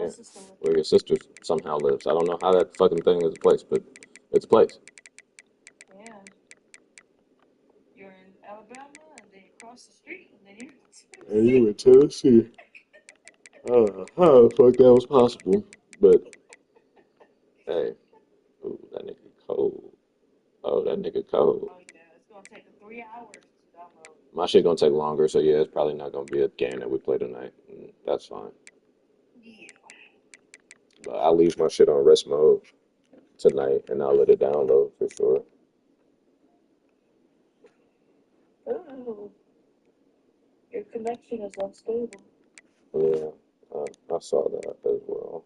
Yeah. sister lives. Where your sister somehow lives. I don't know how that fucking thing is a place, but it's a place. Yeah. You're in Alabama, and then you cross the street, and then you're in And you Tennessee. in Tennessee. I don't know how the fuck that was possible, but hey, ooh, that nigga cold. Oh, that nigga cold. Oh yeah, it's gonna take 3 hours to download. My shit gonna take longer, so yeah, it's probably not gonna be a game that we play tonight. That's fine. Yeah. But I'll leave my shit on rest mode tonight, and I'll let it download for sure. Oh, your connection is unstable. Yeah, I saw that as well.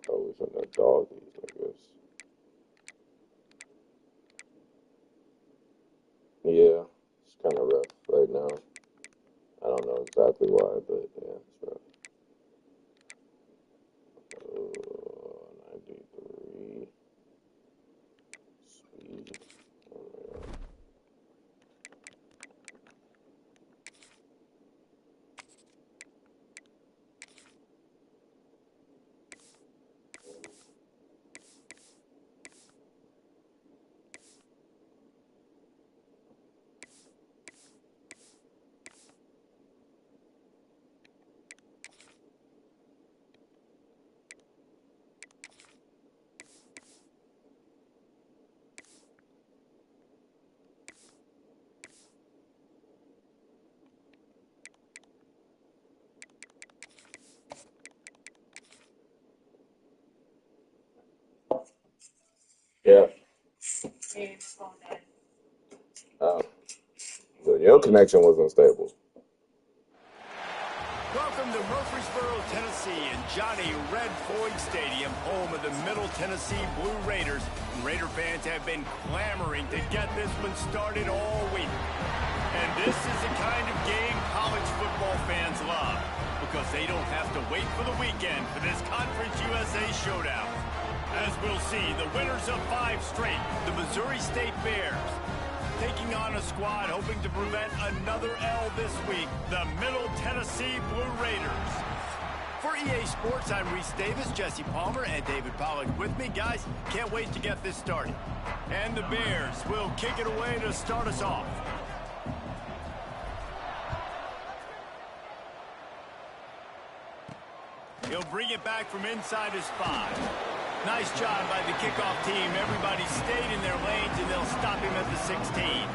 Always in the doggies, I guess. Yeah, it's kind of rough right now. I don't know exactly why, but yeah, it's rough. 93 speed. Oh, yeah. Hey, it's phone died. Uh, your connection was unstable. Welcome to Murfreesboro, Tennessee, and Johnny Red Floyd Stadium, home of the Middle Tennessee Blue Raiders. Raider fans have been clamoring to get this one started all week. And this is the kind of game college football fans love, because they don't have to wait for the weekend for this Conference USA showdown. As we'll see, the winners of 5 straight, the Missouri State Bears, taking on a squad hoping to prevent another L this week, the Middle Tennessee Blue Raiders. For EA Sports, I'm Reese Davis, Jesse Palmer, and David Pollack with me. Guys, can't wait to get this started. And the Bears will kick it away to start us off. He'll bring it back from inside his 5. Nice job by the kickoff team. Everybody stayed in their lanes, and they'll stop him at the 16.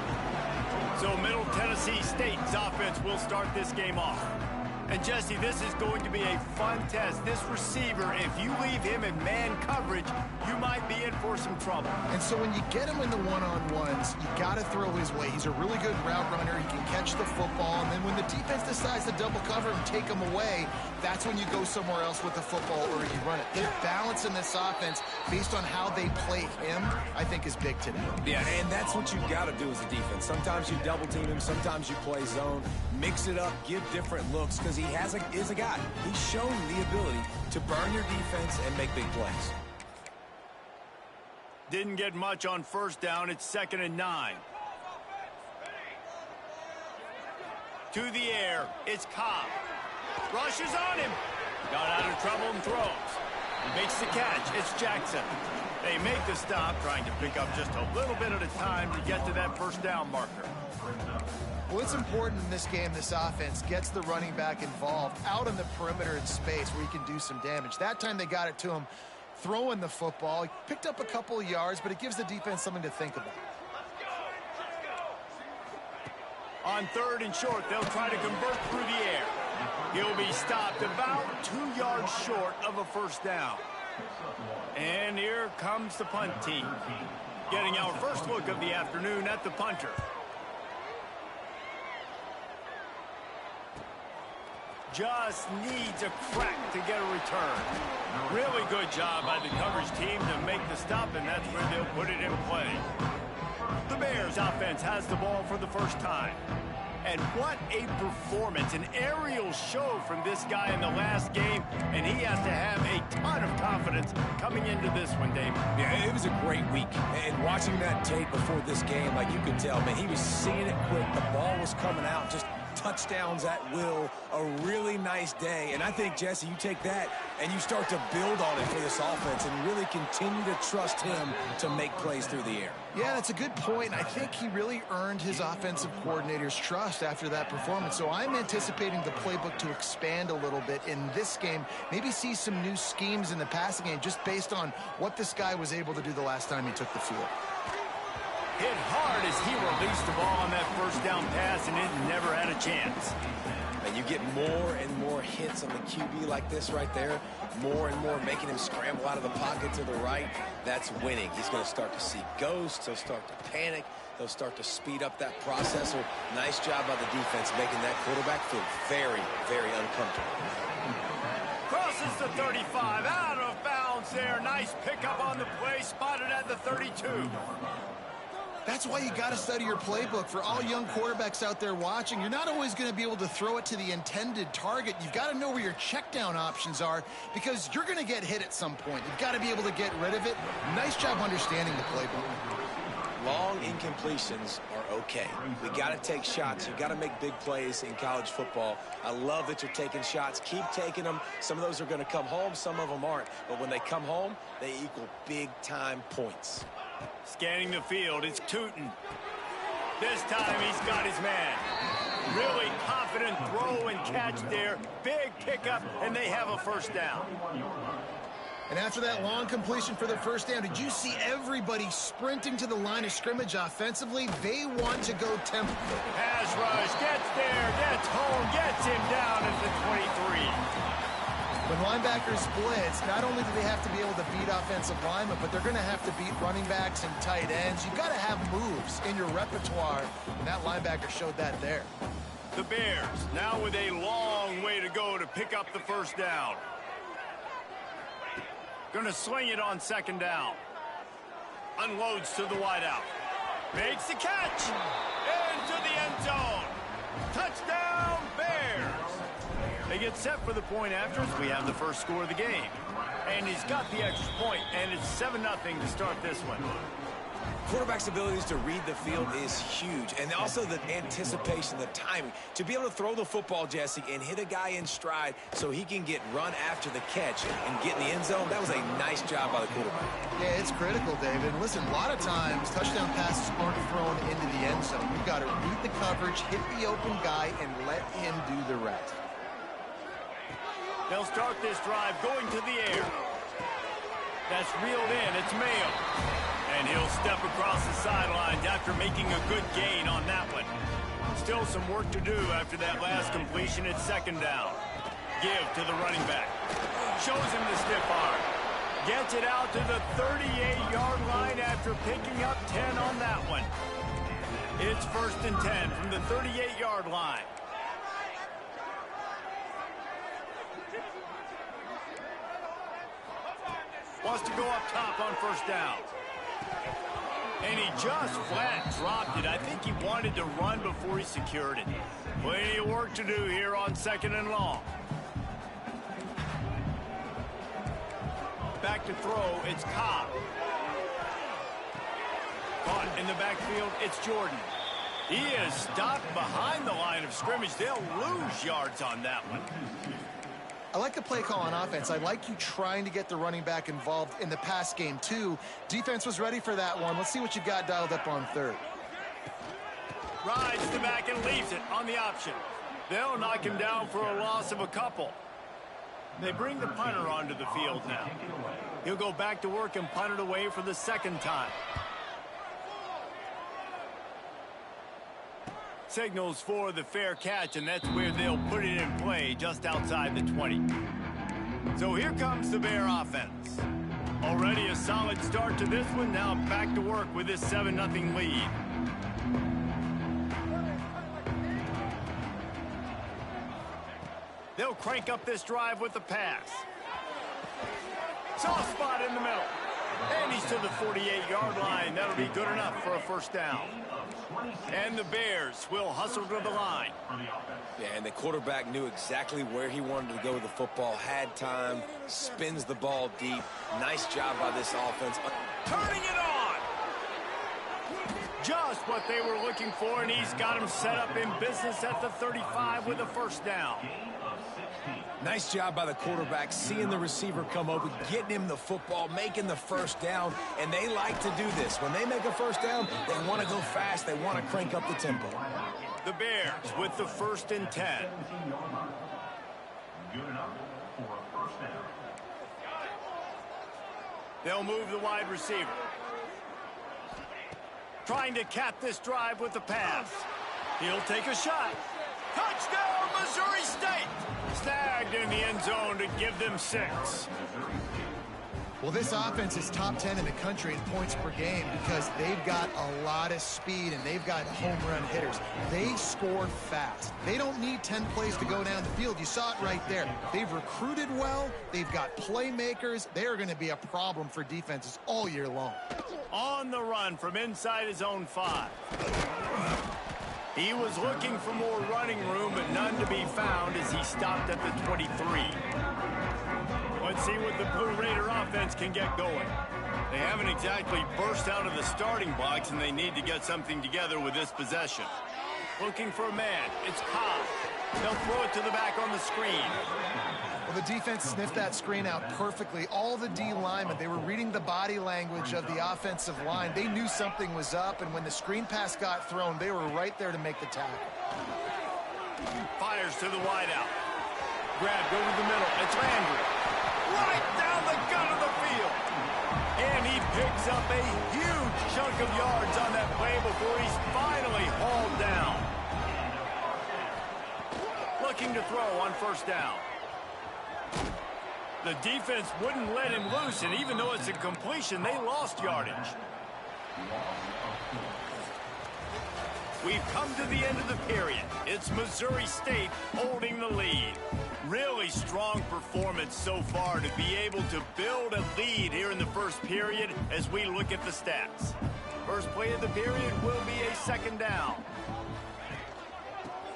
So Middle Tennessee State's offense will start this game off. And Jesse, this is going to be a fun test. This receiver, if you leave him in man coverage, you might be in for some trouble. And so when you get him in the one-on-ones, you got to throw his way. He's a really good route runner. He can catch the football. And then when the defense decides to double cover and take him away, that's when you go somewhere else with the football or you run it. The balance in this offense, based on how they play him, I think is big today. Yeah, and that's what you got to do as a defense. Sometimes you double team him, sometimes you play zone, mix it up, give different looks, because he is a guy. He's shown the ability to burn your defense and make big plays. Didn't get much on first down. It's 2nd and 9. To the air. It's Cobb. Rushes on him. Got out of trouble and throws. Makes the catch. It's Jackson. They make the stop, trying to pick up just a little bit at a time to get to that first down marker. Well, it's important in this game, this offense gets the running back involved out on the perimeter in space where he can do some damage. That time they got it to him throwing the football. He picked up a couple of yards, but it gives the defense something to think about. On 3rd and short, they'll try to convert through the air. He'll be stopped about 2 yards short of a first down. And here comes the punt team, getting our first look of the afternoon at the punter. Just needs a crack to get a return. Really good job by the coverage team to make the stop, and that's where they'll put it in play. The Bears offense has the ball for the first time. And what a performance, an aerial show from this guy in the last game, and he has to have a ton of confidence coming into this one, David. Yeah, it was a great week. And watching that tape before this game, like you could tell, man, he was seeing it quick. The ball was coming out, just touchdowns at will, a really nice day. And I think, Jesse, you take that and you start to build on it for this offense and really continue to trust him to make plays through the air. Yeah, that's a good point. I think he really earned his offensive coordinator's trust after that performance. So I'm anticipating the playbook to expand a little bit in this game, maybe see some new schemes in the passing game just based on what this guy was able to do the last time he took the field. Hit hard as he released the ball on that first down pass, and it never had a chance. And you get more and more hits on the QB like this right there, more and more making him scramble out of the pocket to the right. That's winning. He's going to start to see ghosts. He'll start to panic. He'll start to speed up that process. So nice job by the defense making that quarterback feel very, very uncomfortable. Crosses the 35, out of bounds there. Nice pickup on the play, spotted at the 32. That's why you got to study your playbook. For all young quarterbacks out there watching, you're not always going to be able to throw it to the intended target. You've got to know where your check down options are because you're going to get hit at some point. You've got to be able to get rid of it. Nice job understanding the playbook. Long incompletions are okay. We got to take shots. You got to make big plays in college football. I love that you're taking shots. Keep taking them. Some of those are going to come home. Some of them aren't. But when they come home, they equal big-time points. Scanning the field, it's Tootin. This time he's got his man. Really confident throw and catch there. Big pickup, and they have a first down. And after that long completion for the first down, did you see everybody sprinting to the line of scrimmage offensively? They want to go tempo. Pass rush, gets there, gets home, gets him down at the 23. When linebackers blitz, not only do they have to be able to beat offensive linemen, but they're going to have to beat running backs and tight ends. You've got to have moves in your repertoire, and that linebacker showed that there. The Bears now with a long way to go to pick up the first down. Going to sling it on second down. Unloads to the wideout. Makes the catch. Into the end zone. Touchdown, Bears. They get set for the point after as we have the first score of the game. And he's got the extra point, and it's 7-0 to start this one. Quarterback's abilities to read the field is huge. And also the anticipation, the timing. To be able to throw the football, Jesse, and hit a guy in stride so he can get run after the catch and get in the end zone, that was a nice job by the quarterback. Yeah, it's critical, David. And listen, a lot of times touchdown passes aren't thrown into the end zone. You've got to read the coverage, hit the open guy, and let him do the rest. They'll start this drive going to the air. That's reeled in. It's Mayo. And he'll step across the sidelines after making a good gain on that one. Still some work to do after that last completion at second down. Give to the running back. Shows him the stiff arm. Gets it out to the 38-yard line after picking up 10 on that one. It's 1st and 10 from the 38-yard line. Wants to go up top on first down. And he just flat dropped it. I think he wanted to run before he secured it. Plenty of work to do here on 2nd and long. Back to throw, it's Cobb. Caught in the backfield, it's Jordan. He is stopped behind the line of scrimmage. They'll lose yards on that one. I like the play call on offense. I like you trying to get the running back involved in the pass game, too. Defense was ready for that one. Let's see what you got dialed up on third. Rides the back and leaves it on the option. They'll knock him down for a loss of a couple. They bring the punter onto the field now. He'll go back to work and punt it away for the second time. Signals for the fair catch, and that's where they'll put it in play just outside the 20. So here comes the Bear offense. Already a solid start to this one. Now back to work with this 7-0 lead. They'll crank up this drive with the pass. Soft spot in the middle. And he's to the 48-yard line. That'll be good enough for a first down. And the Bears will hustle to the line. Yeah, and the quarterback knew exactly where he wanted to go with the football, had time, spins the ball deep. Nice job by this offense. Turning it on. Just what they were looking for, and he's got him set up in business at the 35 with a first down. Nice job by the quarterback, seeing the receiver come open, getting him the football, making the first down, and they like to do this. When they make a first down, they want to go fast. They want to crank up the tempo. The Bears with the 1st and 10. They'll move the wide receiver. Trying to cap this drive with the pass. He'll take a shot. Touchdown, Missouri State! Snagged in the end zone to give them 6. Well, this offense is top 10 in the country in points per game because they've got a lot of speed and they've got home run hitters. They score fast. They don't need 10 plays to go down the field. You saw it right there. They've recruited well. They've got playmakers. They are going to be a problem for defenses all year long. On the run from inside his own 5. He was looking for more running room, but none to be found as he stopped at the 23. Let's see what the Blue Raider offense can get going. They haven't exactly burst out of the starting blocks, and they need to get something together with this possession. Looking for a man. It's Cobb. They'll throw it to the back on the screen. Well, the defense sniffed that screen out perfectly. All the D linemen, they were reading the body language of the offensive line. They knew something was up, and when the screen pass got thrown, they were right there to make the tackle. Fires to the wideout. Grabbed over the middle. It's Landry. Right down the gut of the field. And he picks up a huge chunk of yards on that play before he's finally hauled down. Looking to throw on first down. The defense wouldn't let him loose, and even though it's a completion, they lost yardage. We've come to the end of the period. It's Missouri State holding the lead. Really strong performance so far to be able to build a lead here in the first period as we look at the stats. First play of the period will be a second down.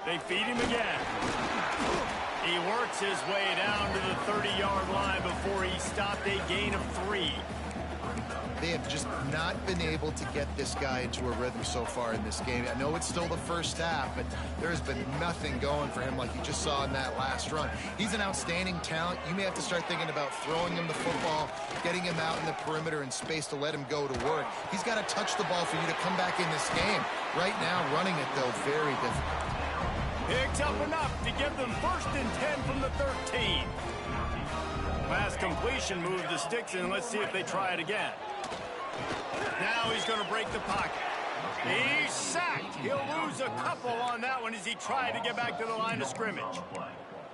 They feed him again. He works his way down to the 30-yard line before he stopped a gain of 3. They have just not been able to get this guy into a rhythm so far in this game. I know it's still the first half, but there's been nothing going for him like you just saw in that last run. He's an outstanding talent. You may have to start thinking about throwing him the football, getting him out in the perimeter in space to let him go to work. He's got to touch the ball for you to come back in this game. Right now, running it, though, very difficult. Picks up enough to give them 1st and 10 from the 13. Last completion moved the sticks in. Let's see if they try it again. Now he's going to break the pocket. He's sacked. He'll lose a couple on that one as he tried to get back to the line of scrimmage.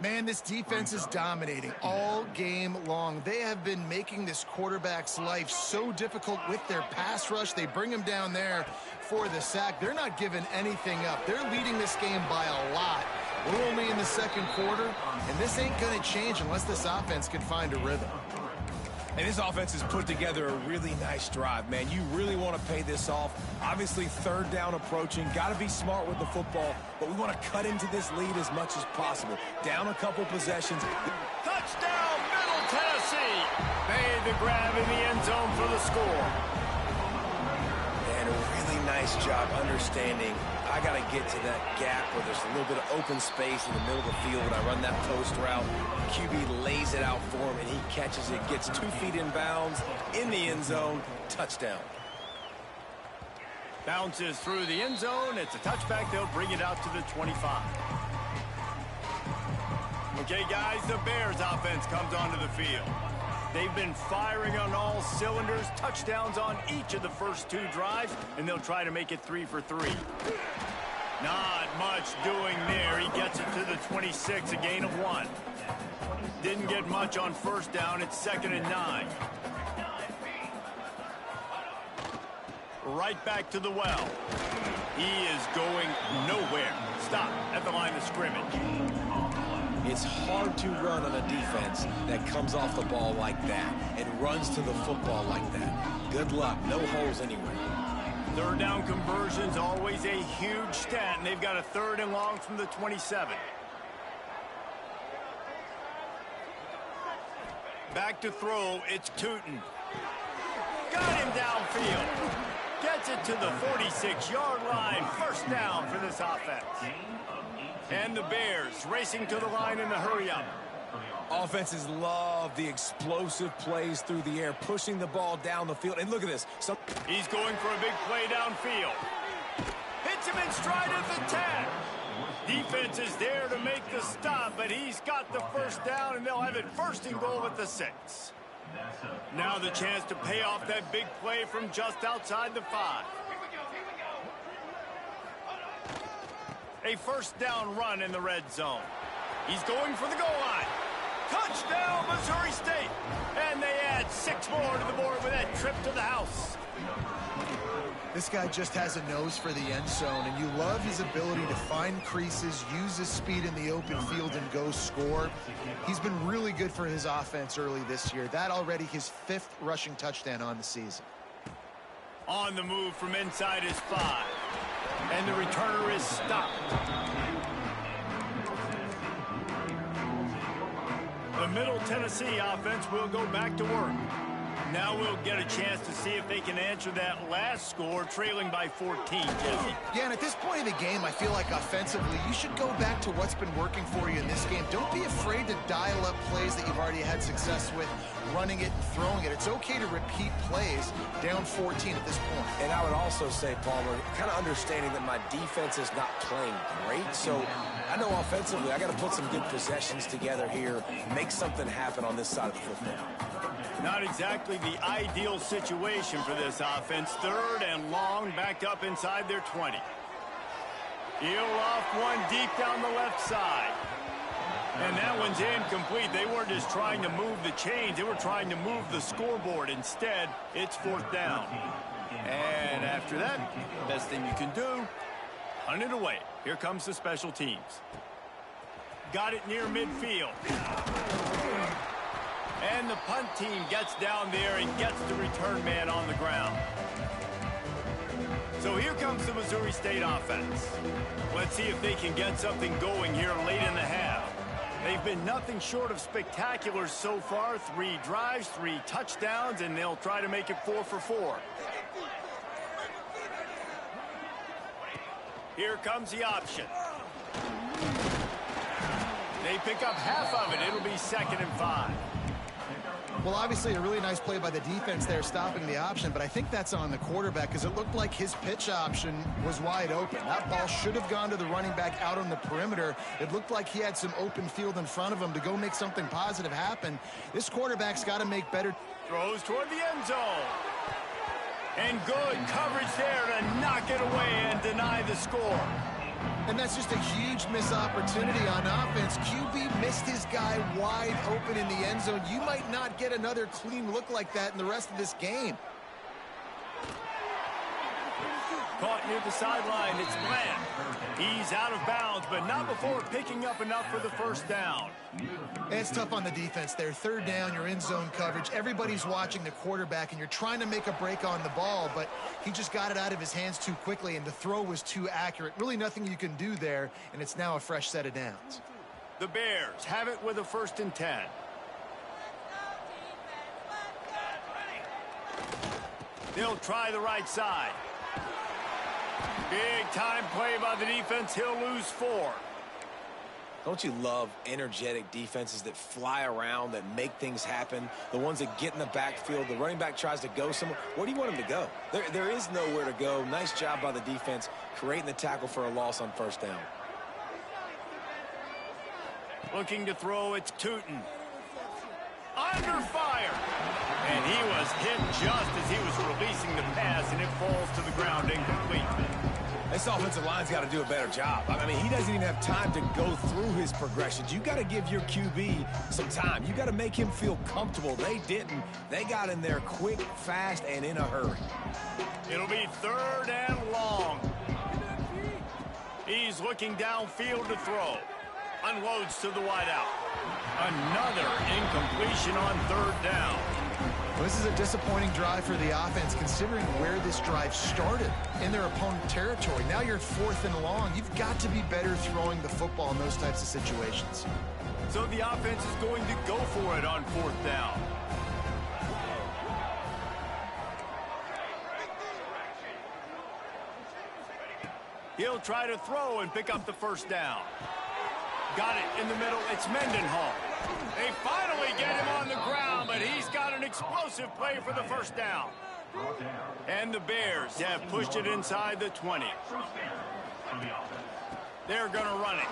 Man, this defense is dominating all game long. They have been making this quarterback's life so difficult with their pass rush. They bring him down there for the sack. They're not giving anything up. They're leading this game by a lot. We're only in the second quarter, and this ain't going to change unless this offense can find a rhythm. And this offense has put together a really nice drive, man. You really want to pay this off. Obviously, third down approaching. Got to be smart with the football, but we want to cut into this lead as much as possible. Down a couple possessions. Touchdown, Middle Tennessee! Made the grab in the end zone for the score. And a really nice job understanding I got to get to that gap where there's a little bit of open space in the middle of the field when I run that post route. QB lays it out for him, and he catches it, gets 2 feet in bounds, in the end zone, touchdown. Bounces through the end zone. It's a touchback. They'll bring it out to the 25. Okay, guys, the Bears offense comes onto the field. They've been firing on all cylinders, touchdowns on each of the first 2 drives, and they'll try to make it 3 for 3. Not much doing there. He gets it to the 26, a gain of 1. Didn't get much on first down. It's 2nd and 9. Right back to the well. He is going nowhere. Stop at the line of scrimmage. It's hard to run on a defense that comes off the ball like that and runs to the football like that. Good luck. No holes anywhere. Third down conversion's always a huge stat, and they've got a 3rd and long from the 27. Back to throw, it's Tootin. Got him downfield. Gets it to the 46-yard line. First down for this offense. And the Bears racing to the line in the hurry-up. Offenses love the explosive plays through the air, pushing the ball down the field. And look at this. He's going for a big play downfield. Hits him in stride at the 10. Defense is there to make the stop, but he's got the first down, and they'll have it first and goal at the 6. Now the chance to pay off that big play from just outside the 5. A first down run in the red zone. He's going for the goal line. Touchdown, Missouri State. And they add 6 more to the board with that trip to the house. This guy just has a nose for the end zone, and you love his ability to find creases, use his speed in the open field, and go score. He's been really good for his offense early this year. That already his 5th rushing touchdown on the season. On the move from inside his 5. And the returner is stopped. The Middle Tennessee offense will go back to work. Now we'll get a chance to see if they can answer that last score, trailing by 14, Jesse. Yeah, and at this point in the game, I feel like offensively, you should go back to what's been working for you in this game. Don't be afraid to dial up plays that you've already had success with, running it and throwing it. It's okay to repeat plays down 14 at this point. And I would also say, Palmer, kind of understanding that my defense is not playing great. So I know offensively, I got to put some good possessions together here, make something happen on this side of the football. Not exactly the ideal situation for this offense. 3rd and long, backed up inside their 20. He'll off one deep down the left side. And that one's incomplete. They weren't just trying to move the chains. They were trying to move the scoreboard. Instead, it's 4th down. And after that, best thing you can do, hunt it away. Here comes the special teams. Got it near midfield. And the punt team gets down there and gets the return man on the ground. So here comes the Missouri State offense. Let's see if they can get something going here late in the half. They've been nothing short of spectacular so far. 3 drives, 3 touchdowns, and they'll try to make it 4 for 4. Here comes the option. They pick up half of it. It'll be 2nd and 5. Well, obviously a really nice play by the defense there, stopping the option, but I think that's on the quarterback because it looked like his pitch option was wide open. That ball should have gone to the running back out on the perimeter. It looked like he had some open field in front of him to go make something positive happen. This quarterback's got to make better. Throws toward the end zone. And good coverage there to knock it away and deny the score. And that's just a huge missed opportunity on offense. QB missed his guy wide open in the end zone. You might not get another clean look like that in the rest of this game. Caught near the sideline, it's Bland. He's out of bounds, but not before picking up enough for the first down. And it's tough on the defense there. 3rd down, you're in zone coverage. Everybody's watching the quarterback, and you're trying to make a break on the ball, but he just got it out of his hands too quickly, and the throw was too accurate. Really nothing you can do there, and it's now a fresh set of downs. The Bears have it with a 1st and 10. They'll try the right side. Big time play by the defense. He'll lose 4. Don't you love energetic defenses that fly around, that make things happen? The ones that get in the backfield, the running back tries to go somewhere. Where do you want him to go? There is nowhere to go. Nice job by the defense creating the tackle for a loss on 1st down. Looking to throw, it's Tootin. Under fire. And he was hit just as he was releasing the pass, and it falls to the ground incomplete. This offensive line's got to do a better job. I mean, he doesn't even have time to go through his progressions. You got to give your QB some time. You got to make him feel comfortable. They didn't. They got in there quick, fast, and in a hurry. It'll be 3rd and long. He's looking downfield to throw. Unloads to the wideout. Another incompletion on 3rd down. This is a disappointing drive for the offense, considering where this drive started in their opponent territory. Now you're 4th and long. You've got to be better throwing the football in those types of situations. So the offense is going to go for it on 4th down. He'll try to throw and pick up the first down. Got it in the middle. It's Mendenhall. They finally get him on the ground, but he's got an explosive play for the first down. And the Bears have pushed it inside the 20. They're going to run it.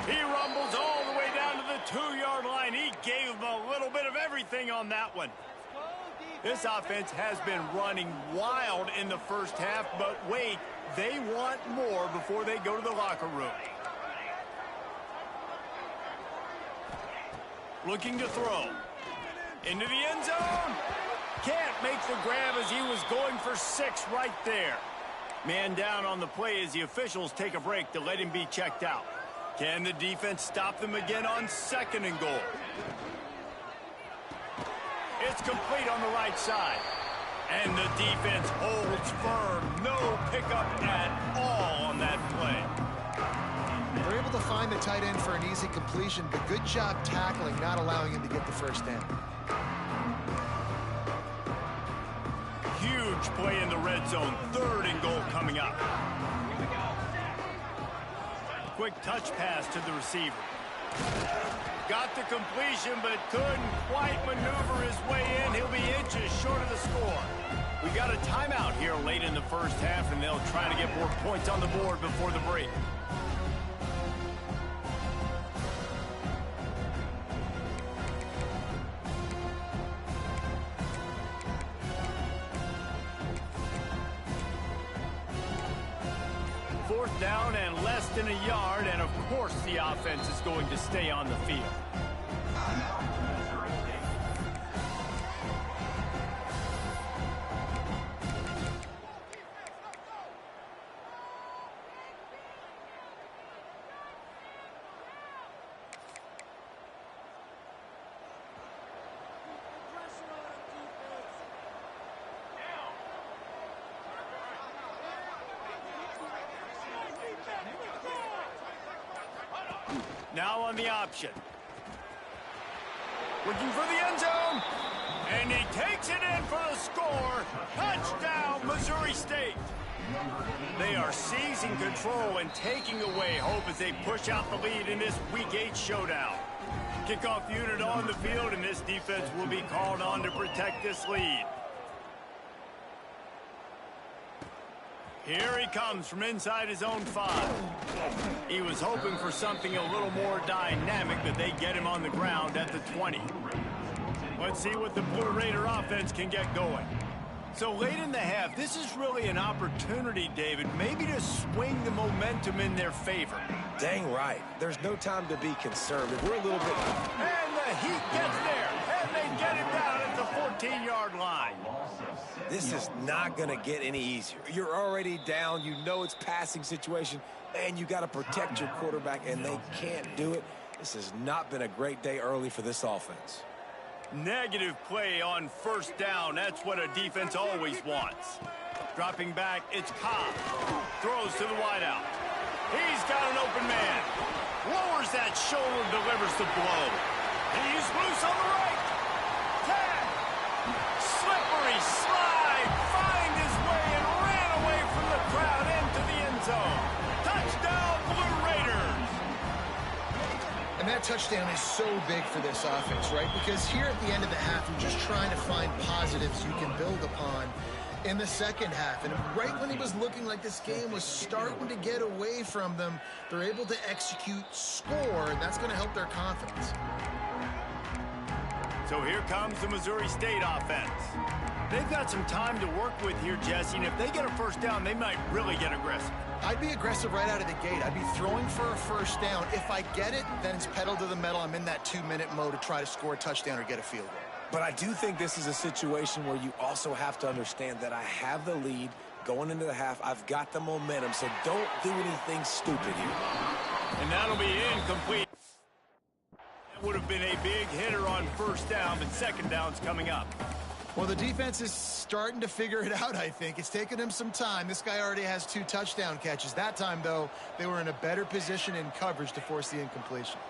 He rumbles all the way down to the 2-yard line. He gave him a little bit of everything on that one. This offense has been running wild in the first half, but wait, they want more before they go to the locker room. Looking to throw. Into the end zone. Can't make the grab as he was going for 6 right there. Man down on the play as the officials take a break to let him be checked out. Can the defense stop them again on 2nd and goal? It's complete on the right side. And the defense holds firm. No pickup at all on that play. They're able to find the tight end for an easy completion, but good job tackling, not allowing him to get the first down. Huge play in the red zone. 3rd and goal coming up. Quick touch pass to the receiver. Got the completion, but couldn't quite maneuver his way in. He'll be inches short of the score. We got a timeout here late in the first half, and they'll try to get more points on the board before the break. Fourth down and less than a yard, and of course the offense is going to stay on the field. Now on the option. Looking for the end zone. And he takes it in for the score. Touchdown, Missouri State. They are seizing control and taking away hope as they push out the lead in this Week 8 showdown. Kickoff unit on the field, and this defense will be called on to protect this lead. Here he comes from inside his own 5. He was hoping for something a little more dynamic, but they get him on the ground at the 20. Let's see what the Blue Raider offense can get going. So late in the half, this is really an opportunity, David, maybe to swing the momentum in their favor. Dang right. There's no time to be conservative. We're a little bit... And the Heat gets there, and they get him down at the 14-yard line. This is not going to get any easier. You're already down. You know it's passing situation, and you got to protect your quarterback, and they can't do it. This has not been a great day early for this offense. Negative play on first down. That's what a defense always wants. Dropping back, it's Cobb. Throws to the wideout. He's got an open man. Lowers that shoulder, delivers the blow. He's loose on the right. Tag. Slippery slide. Find his way and ran away from the crowd into the end zone. Touchdown, Blue Raiders. And that touchdown is so big for this offense, right? Because here at the end of the half, you're just trying to find positives you can build upon in the second half. And right when it was looking like this game was starting to get away from them, they're able to execute, score, and that's going to help their confidence. So here comes the Missouri State offense. They've got some time to work with here, Jesse, and if they get a first down, they might really get aggressive. I'd be aggressive right out of the gate. I'd be throwing for a first down. If I get it, then it's pedal to the metal. I'm in that 2-minute mode to try to score a touchdown or get a field goal. But I do think this is a situation where you also have to understand that I have the lead going into the half. I've got the momentum, so don't do anything stupid here. And that'll be incomplete. That would have been a big hitter on first down, but second down's coming up. Well, the defense is starting to figure it out, I think. It's taken them some time. This guy already has 2 touchdown catches. That time, though, they were in a better position in coverage to force the incompletion.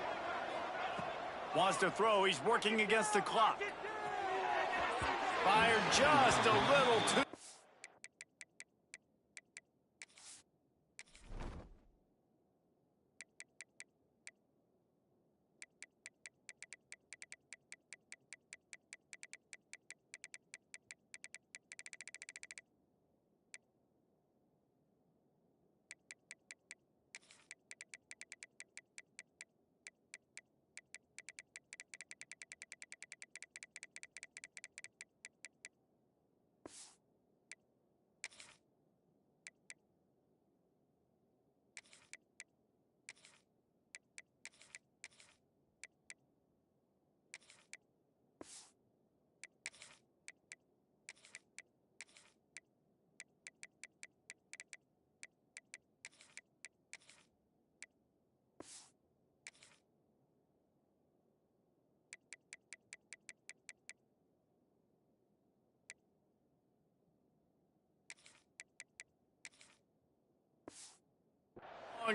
Wants to throw. He's working against the clock. Fired just a little too...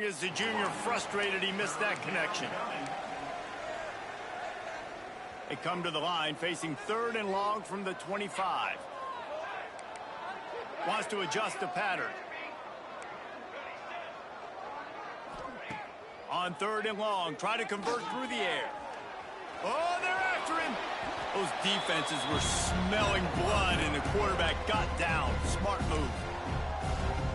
Is the junior frustrated he missed that connection? They come to the line facing 3rd and long from the 25. Wants to adjust the pattern. On 3rd and long, try to convert through the air. Oh, they're after him. Those defenses were smelling blood, and the quarterback got down. Smart move.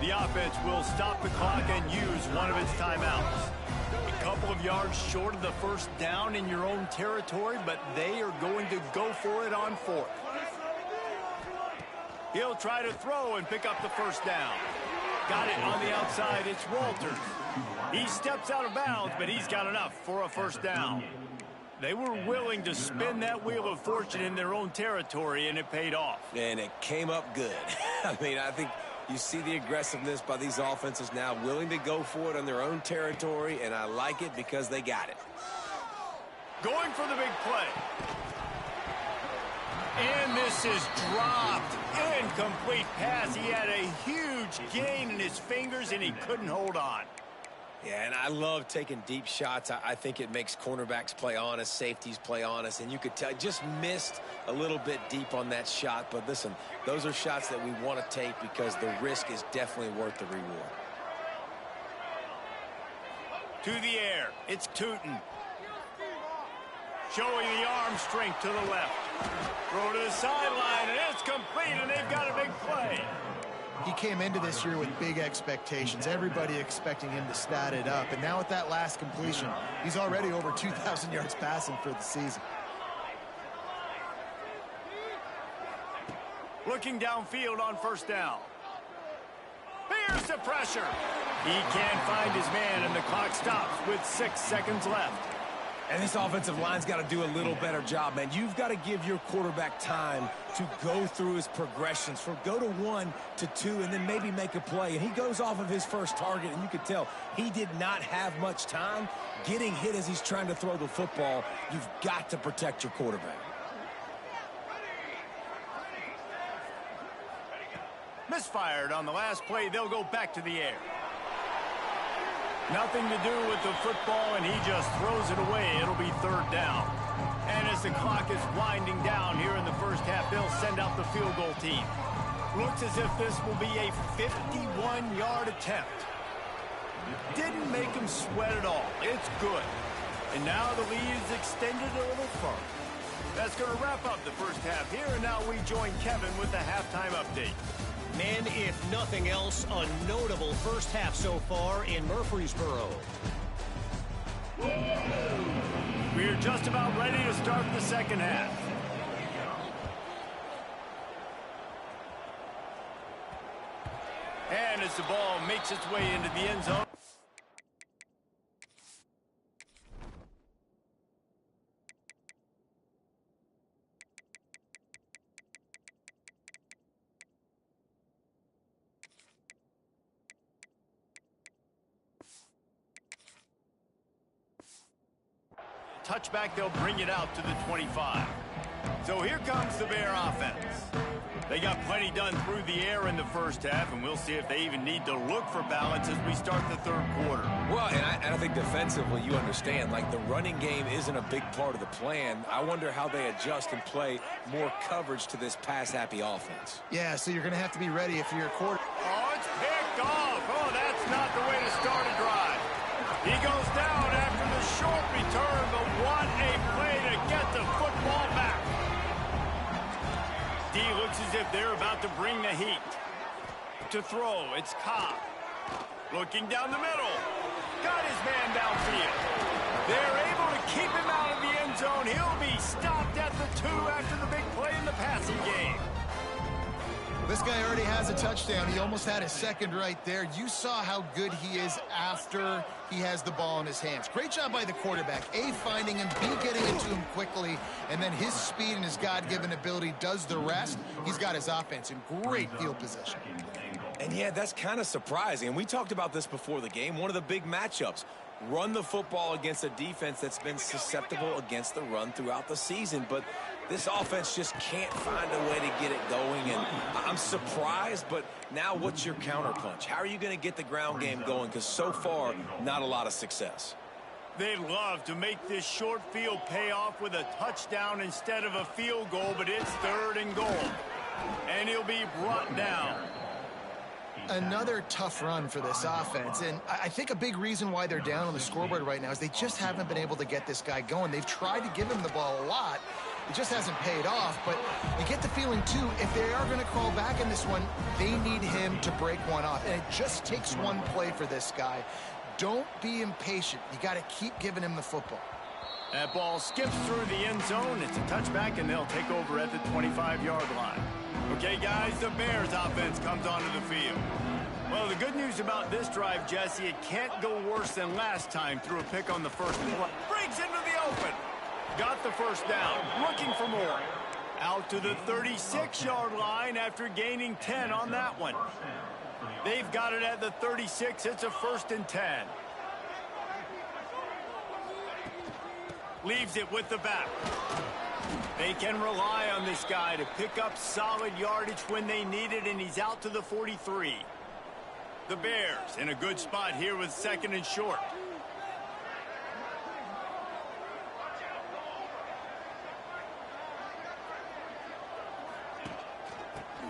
The offense will stop the clock and use one of its timeouts. A couple of yards short of the first down in your own territory, but they are going to go for it on 4th. He'll try to throw and pick up the first down. Got it on the outside. It's Walters. He steps out of bounds, but he's got enough for a first down. They were willing to spin that wheel of fortune in their own territory, and it paid off. And it came up good. I mean, I think you see the aggressiveness by these offenses now, willing to go for it on their own territory, and I like it because they got it. Going for the big play. And this is dropped. Incomplete pass. He had a huge gain in his fingers, and he couldn't hold on. Yeah, and I love taking deep shots. I think it makes cornerbacks play honest, safeties play honest, and you could tell just missed a little bit deep on that shot. But listen, those are shots that we want to take because the risk is definitely worth the reward. To the air, it's Tootin. Showing the arm strength to the left. Throw to the sideline, and it's complete, and they've got a big play. He came into this year with big expectations. Everybody expecting him to stat it up. And now with that last completion, he's already over 2,000 yards passing for the season. Looking downfield on first down. Here's the pressure. He can't find his man, and the clock stops with 6 seconds left. And this offensive line's got to do a little better job, man. You've got to give your quarterback time to go through his progressions, from go to 1 to 2, and then maybe make a play. And he goes off of his first target, and you could tell he did not have much time getting hit as he's trying to throw the football. You've got to protect your quarterback. Misfired on the last play. They'll go back to the air. Nothing to do with the football, and he just throws it away. It'll be 3rd down. And as the clock is winding down here in the first half, they'll send out the field goal team. Looks as if this will be a 51-yard attempt. Didn't make him sweat at all. It's good. And now the lead is extended a little further. That's going to wrap up the first half here, and now we join Kevin with the halftime update. And if nothing else, a notable first half so far in Murfreesboro. We're just about ready to start the second half. And as the ball makes its way into the end zone. Touchback, they'll bring it out to the 25. So here comes the Bear offense. They got plenty done through the air in the first half, and we'll see if they even need to look for balance as we start the 3rd quarter. Well, and I think defensively, you understand, like the running game isn't a big part of the plan. I wonder how they adjust and play more coverage to this pass-happy offense. Yeah, so you're going to have to be ready if you're a quarterback. Oh, it's picked off. Oh, that's not the way to start a drive. He goes down after the short return, but what a play to get the football back. D looks as if they're about to bring the heat. To throw, it's Cobb. Looking down the middle. Got his man downfield. They're able to keep him out of the end zone. He'll be stopped at the 2 after the big play in the passing game. This guy already has a touchdown. He almost had a second right there. You saw how good he is after he has the ball in his hands. Great job by the quarterback. A, finding him, B, getting it to him quickly, and then his speed and his God-given ability does the rest. He's got his offense in great field position. And yeah, that's kind of surprising. And we talked about this before the game. One of the big matchups. run the football against a defense that's been susceptible against the run throughout the season. But this offense just can't find a way to get it going. And I'm surprised, but now what's your counterpunch? How are you going to get the ground game going? Because so far, not a lot of success. They'd love to make this short field pay off with a touchdown instead of a field goal, but it's 3rd and goal. And he'll be brought down. Another tough run for this offense, and I think a big reason why they're down on the scoreboard right now is they just haven't been able to get this guy going. They've tried to give him the ball a lot. It just hasn't paid off, but you get the feeling, too, if they are going to crawl back in this one, they need him to break one off, and it just takes one play for this guy. Don't be impatient. You got to keep giving him the football. That ball skips through the end zone. It's a touchback, and they'll take over at the 25-yard line. Okay, guys, the Bears offense comes onto the field. Well, the good news about this drive, Jesse, it can't go worse than last time through a pick on the first play. Breaks into the open. Got the first down. Looking for more. Out to the 36-yard line after gaining 10 on that one. They've got it at the 36. It's a 1st and 10. Leaves it with the back. They can rely on this guy to pick up solid yardage when they need it, and he's out to the 43. The Bears in a good spot here with 2nd and short.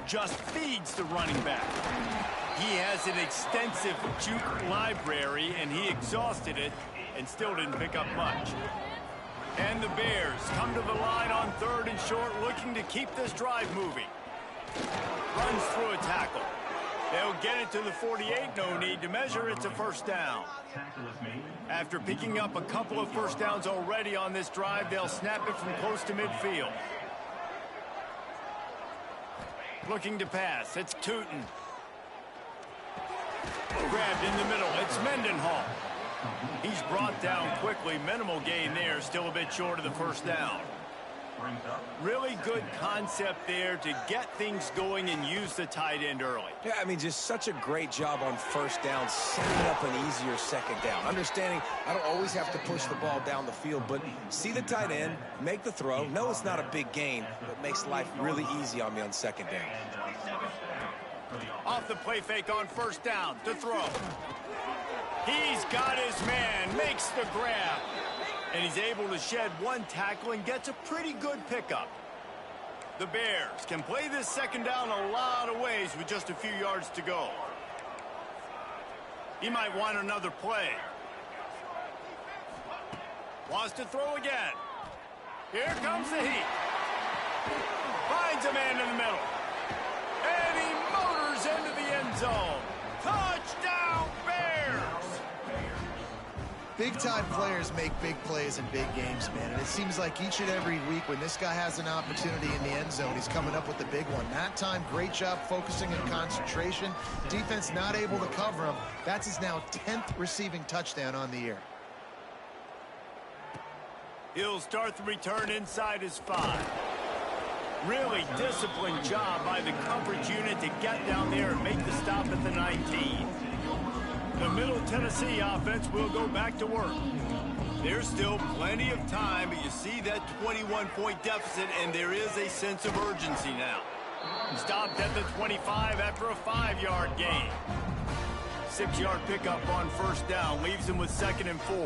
Just feeds the running back. He has an extensive juke library, and he exhausted it and still didn't pick up much. And the Bears come to the line on 3rd and short, looking to keep this drive moving. Runs through a tackle. They'll get it to the 48. No need to measure. It's a 1st down. After picking up a couple of 1st downs already on this drive, they'll snap it from close to midfield. Looking to pass. It's Tootin. Grabbed in the middle. It's Mendenhall. He's brought down quickly. Minimal gain there. Still a bit short of the 1st down. Really good concept there to get things going and use the tight end early. Yeah, I mean, just such a great job on 1st down, setting up an easier 2nd down. Understanding I don't always have to push the ball down the field, but see the tight end, make the throw. No, it's not a big gain, but makes life really easy on me on 2nd down. Off the play fake on 1st down to throw. He's got his man, makes the grab. And he's able to shed one tackle and gets a pretty good pickup. The Bears can play this 2nd down a lot of ways with just a few yards to go. He might want another play. Wants to throw again. Here comes the heat. Finds a man in the middle. And he motors into the end zone. Touchdown, Bears! Big-time players make big plays in big games, man. And it seems like each and every week when this guy has an opportunity in the end zone, he's coming up with the big one. That time, great job focusing and concentration. Defense not able to cover him. That's his now 10th receiving touchdown on the year. He'll start the return inside his 5. Really disciplined job by the coverage unit to get down there and make the stop at the 19. The Middle Tennessee offense will go back to work. There's still plenty of time, but you see that 21-point deficit, and there is a sense of urgency now. Stopped at the 25 after a 5-yard gain. 6-yard pickup on 1st down leaves him with 2nd and 4.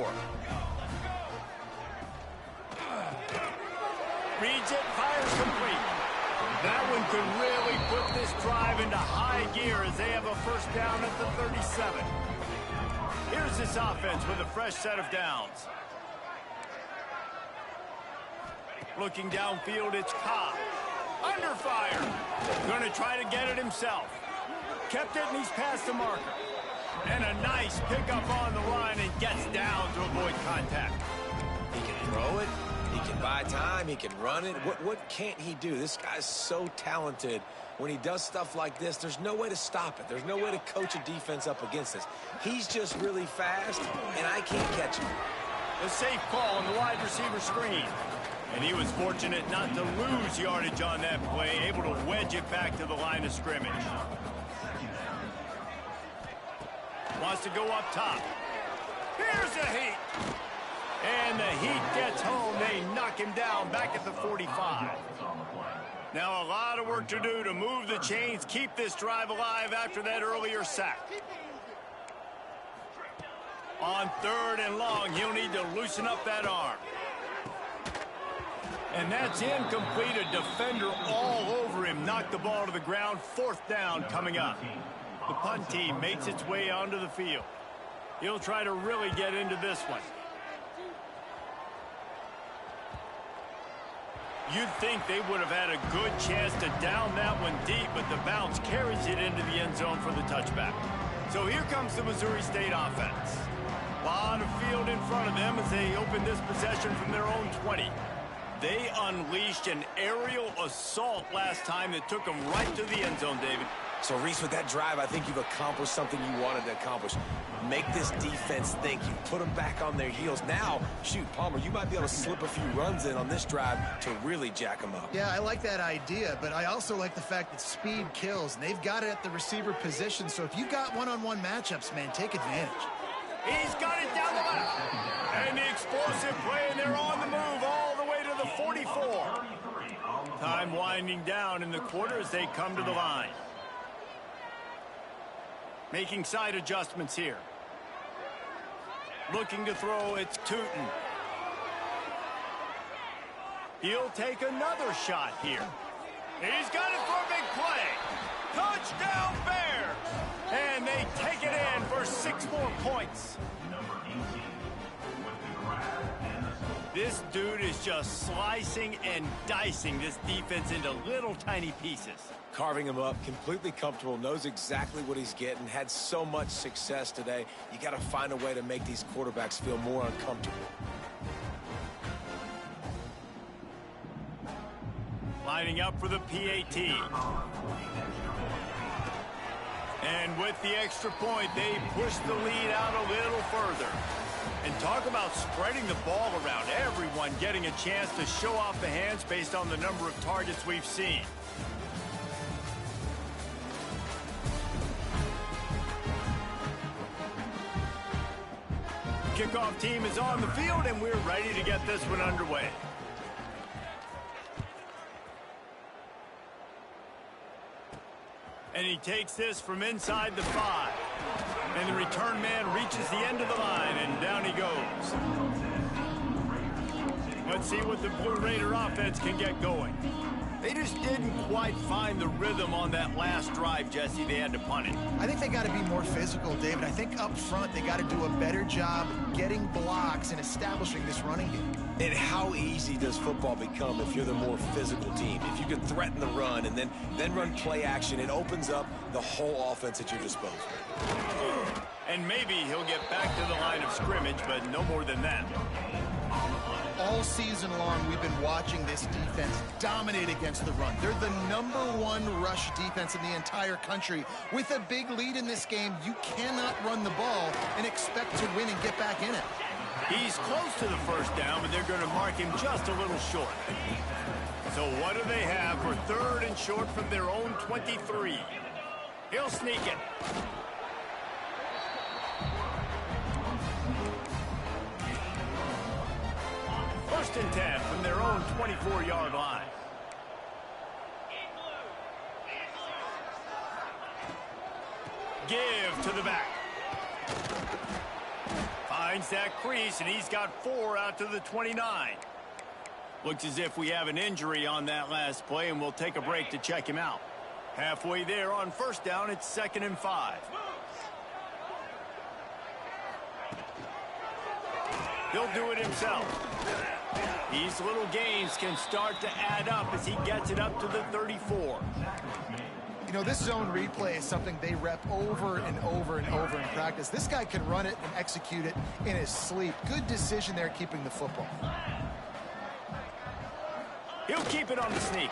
Reads it, fires complete. That one could really put this drive into high gear as they have a 1st down at the 37. Here's this offense with a fresh set of downs. Looking downfield, it's Cobb. Under fire. Going to try to get it himself. Kept it, and he's past the marker. And a nice pickup on the line and gets down to avoid contact. He can throw it. He can buy time. He can run it. What can't he do? This guy's so talented. When he does stuff like this, there's no way to stop it. There's no way to coach a defense up against this. He's just really fast, and I can't catch him. A safe call on the wide receiver screen. And he was fortunate not to lose yardage on that play, able to wedge it back to the line of scrimmage. Wants to go up top. Here's the Heat. And the Heat gets home. They knock him down back at the 45. Now a lot of work to do to move the chains, keep this drive alive after that earlier sack. On 3rd and long, he'll need to loosen up that arm. And that's incomplete. A defender all over him. Knocked the ball to the ground. 4th down coming up. The punt team makes its way onto the field. He'll try to really get into this one. You'd think they would have had a good chance to down that one deep, but the bounce carries it into the end zone for the touchback. So here comes the Missouri State offense. A lot of field in front of them as they open this possession from their own 20. They unleashed an aerial assault last time that took them right to the end zone, David. So, Reese, with that drive, I think you've accomplished something you wanted to accomplish. Make this defense think. You put them back on their heels. Now, shoot, Palmer, you might be able to slip a few runs in on this drive to really jack them up. Yeah, I like that idea, but I also like the fact that speed kills, and they've got it at the receiver position. So if you've got one-on-one matchups, man, take advantage. He's got it down the left. And the explosive play, and they're on the move all the way to the 44. Time winding down in the quarter as they come to the line. Making side adjustments here. Looking to throw, it's Tootin. He'll take another shot here. He's got it for a big play. Touchdown Bears! And they take it in for 6 more points. This dude is just slicing and dicing this defense into little tiny pieces. Carving him up, completely comfortable, knows exactly what he's getting, had so much success today. You got to find a way to make these quarterbacks feel more uncomfortable. Lining up for the PAT. And with the extra point, they push the lead out a little further. And talk about spreading the ball around. Everyone getting a chance to show off the hands based on the number of targets we've seen. Kickoff team is on the field, and we're ready to get this one underway. And he takes this from inside the 5. And the return man reaches the end of the line, and down he goes. Let's see what the Blue Raider offense can get going. They just didn't quite find the rhythm on that last drive, Jesse. They had to punt it. I think they got to be more physical, David. I think up front they got to do a better job getting blocks and establishing this running game. And how easy does football become if you're the more physical team? If you can threaten the run and then run play action, it opens up the whole offense at your disposal. And maybe he'll get back to the line of scrimmage, but no more than that. All season long, we've been watching this defense dominate against the run. They're the #1 rush defense in the entire country. With a big lead in this game, you cannot run the ball and expect to win and get back in it. He's close to the first down, but they're going to mark him just a little short. So what do they have for 3rd and short from their own 23? He'll sneak it. First and 10 from their own 24-yard line. Give to the back. Finds that crease, and he's got 4 out to the 29. Looks as if we have an injury on that last play, and we'll take a break to check him out. Halfway there on first down, it's 2nd and 5. He'll do it himself. These little gains can start to add up as he gets it up to the 34. You know, this zone replay is something they rep over and over and over in practice. This guy can run it and execute it in his sleep. Good decision there keeping the football. He'll keep it on the sneak.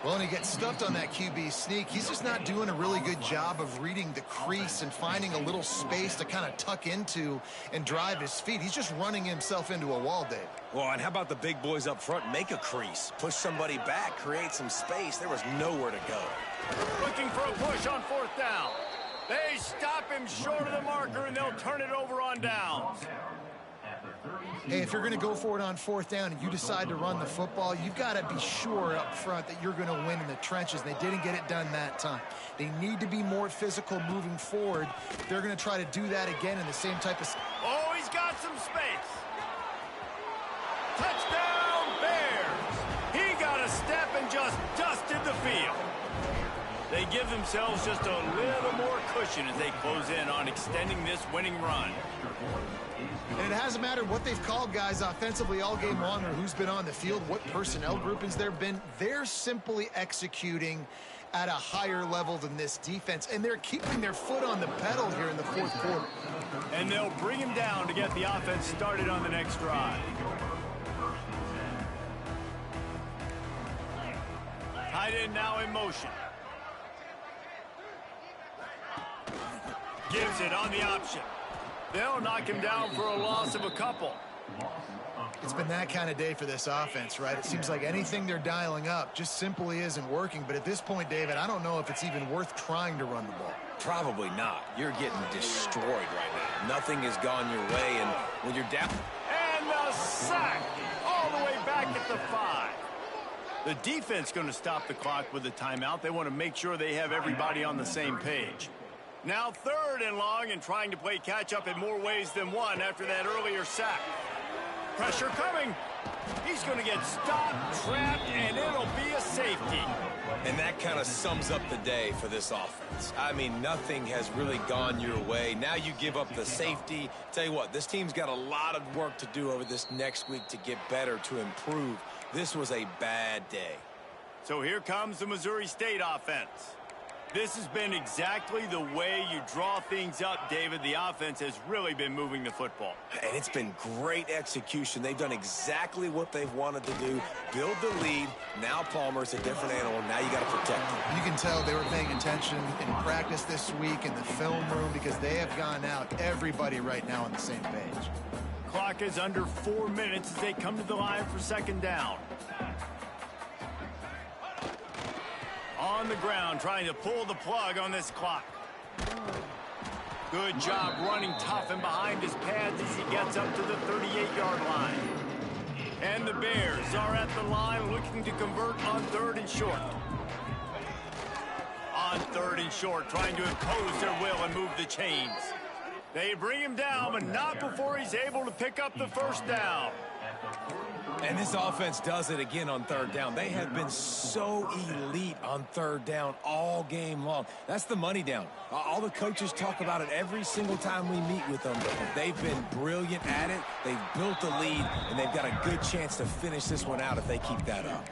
Well, and he gets stuffed on that QB sneak. He's just not doing a really good job of reading the crease and finding a little space to kind of tuck into and drive his feet. He's just running himself into a wall, Dave. Well, and how about the big boys up front? Make a crease, push somebody back, create some space. There was nowhere to go. Looking for a push on 4th down. They stop him short of the marker, and they'll turn it over on downs. Hey, if you're going to go for it on 4th down and you decide to run the football, you've got to be sure up front that you're going to win in the trenches. They didn't get it done that time. They need to be more physical moving forward. They're going to try to do that again in the same type of... Oh, he's got some space. Touchdown, Bears. He got a step and just dusted the field. They give themselves just a little more cushion as they close in on extending this winning run. And it hasn't mattered what they've called guys offensively all game long or who's been on the field, what personnel groupings there have been. They're simply executing at a higher level than this defense, and they're keeping their foot on the pedal here in the 4th quarter. And they'll bring him down to get the offense started on the next drive. Tight end now in motion. Gives it on the option. They'll knock him down for a loss of a couple. It's been that kind of day for this offense, right? It seems like anything they're dialing up just simply isn't working. But at this point, David, I don't know if it's even worth trying to run the ball. Probably not. You're getting destroyed right now. Nothing has gone your way, and when you're down... And the sack all the way back at the 5. The defense going to stop the clock with a timeout. They want to make sure they have everybody on the same page. Now 3rd and long and trying to play catch-up in more ways than one after that earlier sack. Pressure coming. He's going to get stopped, trapped, and it'll be a safety. And that kind of sums up the day for this offense. I mean, nothing has really gone your way. Now you give up the safety. Tell you what, this team's got a lot of work to do over this next week to get better, to improve. This was a bad day. So here comes the Missouri State offense. This has been exactly the way you draw things up, David. The offense has really been moving the football. And it's been great execution. They've done exactly what they've wanted to do. Build the lead. Now Palmer's a different animal. Now you got to protect him. You can tell they were paying attention in practice this week in the film room because they have gone out, everybody right now on the same page. Clock is under 4 minutes as they come to the line for 2nd down. On the ground, trying to pull the plug on this clock. Good job running tough and behind his pads as he gets up to the 38-yard line. And the Bears are at the line looking to convert on 3rd and short. On 3rd and short, trying to impose their will and move the chains. They bring him down, but not before he's able to pick up the 1st down. And this offense does it again on 3rd down. They have been so elite on 3rd down all game long. That's the money down. All the coaches talk about it every single time we meet with them. They've been brilliant at it. They've built the lead, and they've got a good chance to finish this one out if they keep that up.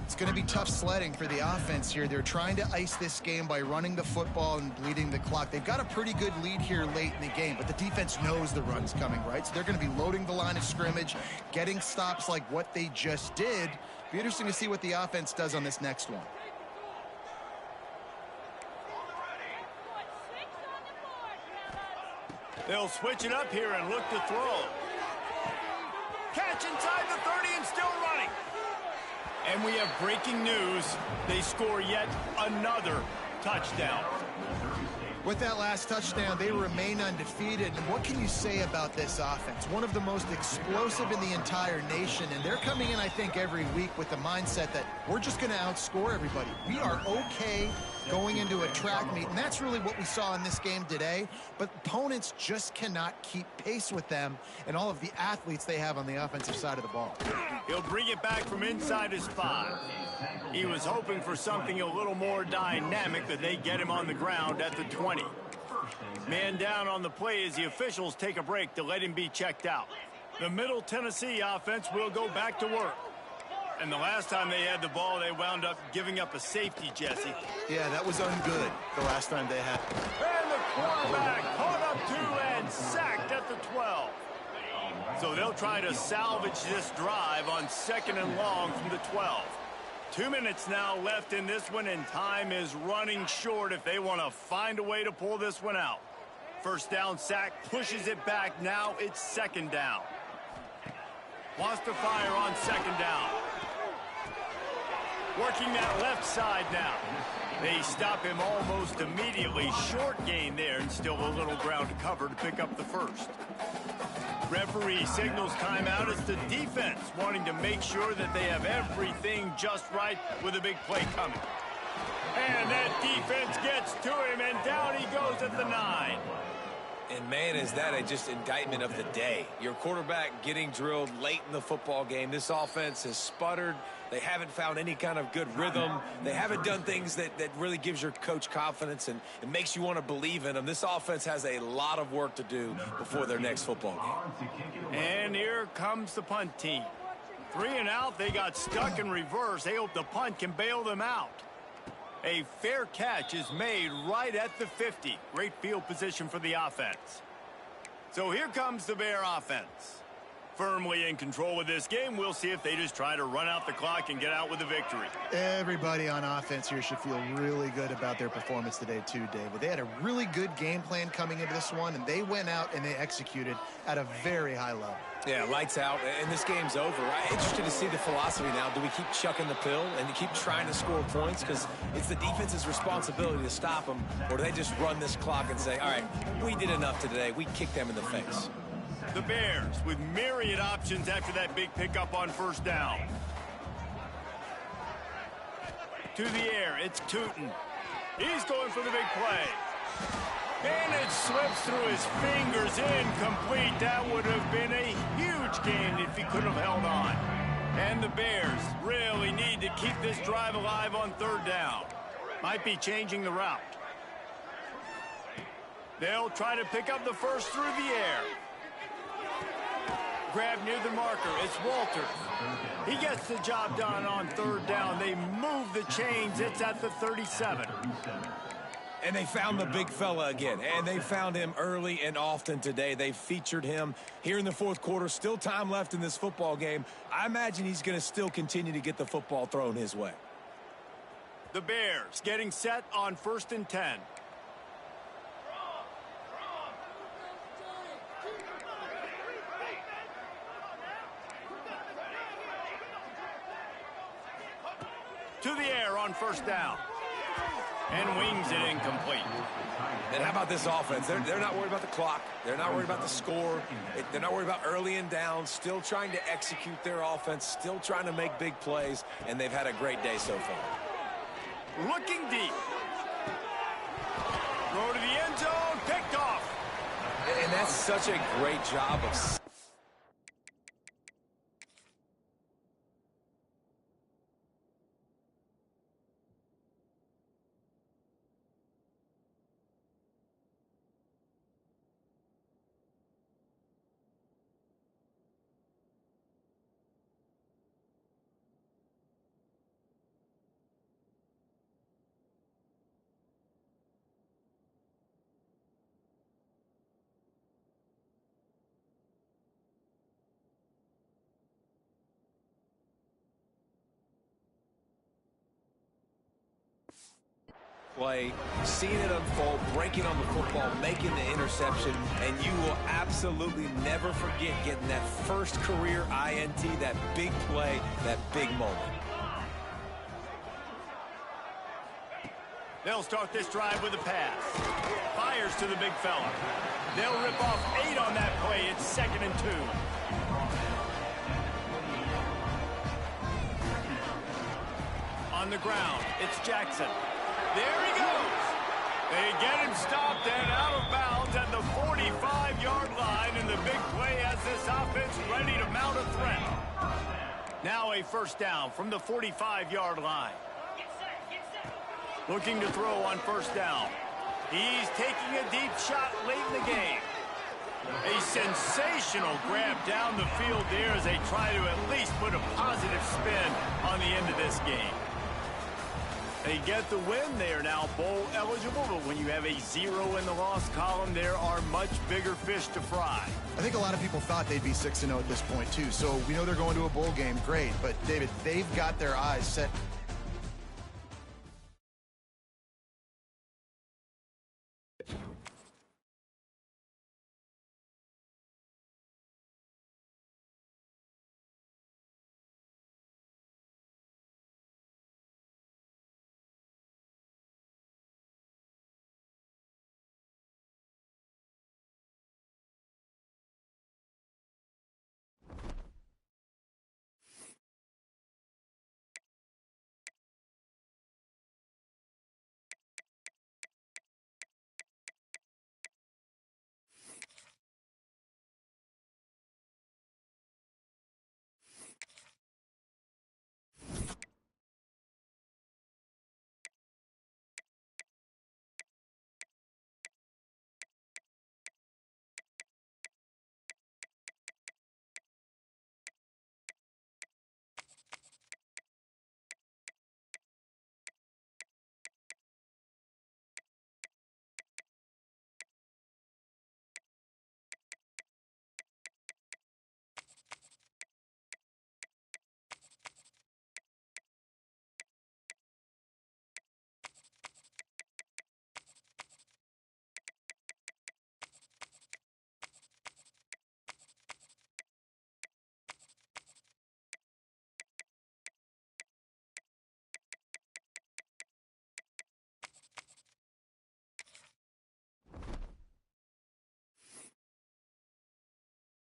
It's going to be tough sledding for the offense here. They're trying to ice this game by running the football and bleeding the clock. They've got a pretty good lead here late in the game, but the defense knows the run's coming, right? So they're going to be loading the line of scrimmage, getting stops like what they just did. Be interesting to see what the offense does on this next one. They'll switch it up here and look to throw. Catch inside the 30 and still running. And we have breaking news. They score yet another touchdown. With that last touchdown, they remain undefeated. And what can you say about this offense? One of the most explosive in the entire nation. And they're coming in, I think, every week with the mindset that we're just going to outscore everybody. We are okay going into a track meet. And that's really what we saw in this game today. But opponents just cannot keep pace with them and all of the athletes they have on the offensive side of the ball. He'll bring it back from inside his 5. He was hoping for something a little more dynamic, but they get him on the ground at the 20. Man down on the play as the officials take a break to let him be checked out. The Middle Tennessee offense will go back to work. And the last time they had the ball, they wound up giving up a safety, Jesse. Yeah, that was ungood the last time they had. And the quarterback caught up to and sacked at the 12. So they'll try to salvage this drive on 2nd and long from the 12. 2 minutes now left in this one, and time is running short if they want to find a way to pull this one out. 1st down sack pushes it back. Now it's 2nd down. Wants to fire on 2nd down. Working that left side now. They stop him almost immediately. Short gain there, and still a little ground to cover to pick up the first. Referee signals timeout. It's the defense wanting to make sure that they have everything just right with a big play coming. And that defense gets to him, and down he goes at the 9. And, man, is that just indictment of the day. Your quarterback getting drilled late in the football game. This offense has sputtered. They haven't found any kind of good rhythm. They haven't done things that really gives your coach confidence and it makes you want to believe in them. This offense has a lot of work to do before their next football game. And here comes the punt team. 3 and out. They got stuck in reverse. They hope the punt can bail them out. A fair catch is made right at the 50. Great field position for the offense. So here comes the Bear offense. Firmly in control of this game. We'll see if they just try to run out the clock and get out with a victory. Everybody on offense here should feel really good about their performance today too, David. They had a really good game plan coming into this one, and they went out and they executed at a very high level. Yeah, lights out, and this game's over. I'm interested to see the philosophy now. Do we keep chucking the pill and keep trying to score points because it's the defense's responsibility to stop them, or do they just run this clock and say, all right, we did enough today. We kicked them in the face. The Bears with myriad options after that big pickup on first down. To the air, it's Tootin. He's going for the big play. And it slips through his fingers, incomplete. That would have been a huge gain if he could have held on. And the Bears really need to keep this drive alive on third down. Might be changing the route. They'll try to pick up the first through the air. Grab near the marker. It's Walters. He gets the job done on third down. They move the chains. It's at the 37. And they found the big fella again, and they found him early and often today. They featured him here in the fourth quarter. Still time left in this football game. I imagine he's going to still continue to get the football thrown his way. The Bears getting set on 1st and 10. To the air on first down. And wings it incomplete. And how about this offense? They're not worried about the clock. They're not worried about the score. They're not worried about early and down. Still trying to execute their offense. Still trying to make big plays. And they've had a great day so far. Looking deep. Throw to the end zone. Picked off. And that's such a great job of... play, seeing it unfold, breaking on the football, making the interception, and you will absolutely never forget getting that first career INT, that big play, that big moment. They'll start this drive with a pass. Fires to the big fella. They'll rip off 8 on that play. It's 2nd and 2. On the ground, it's Jackson. There he goes. They get him stopped and out of bounds at the 45-yard line, and the big play has this offense ready to mount a threat. Now a first down from the 45-yard line. Looking to throw on first down. He's taking a deep shot late in the game. A sensational grab down the field there as they try to at least put a positive spin on the end of this game. They get the win. They are now bowl eligible, but when you have a 0 in the loss column, there are much bigger fish to fry. I think a lot of people thought they'd be 6-0 at this point, too. So we know they're going to a bowl game. Great. But, David, they've got their eyes set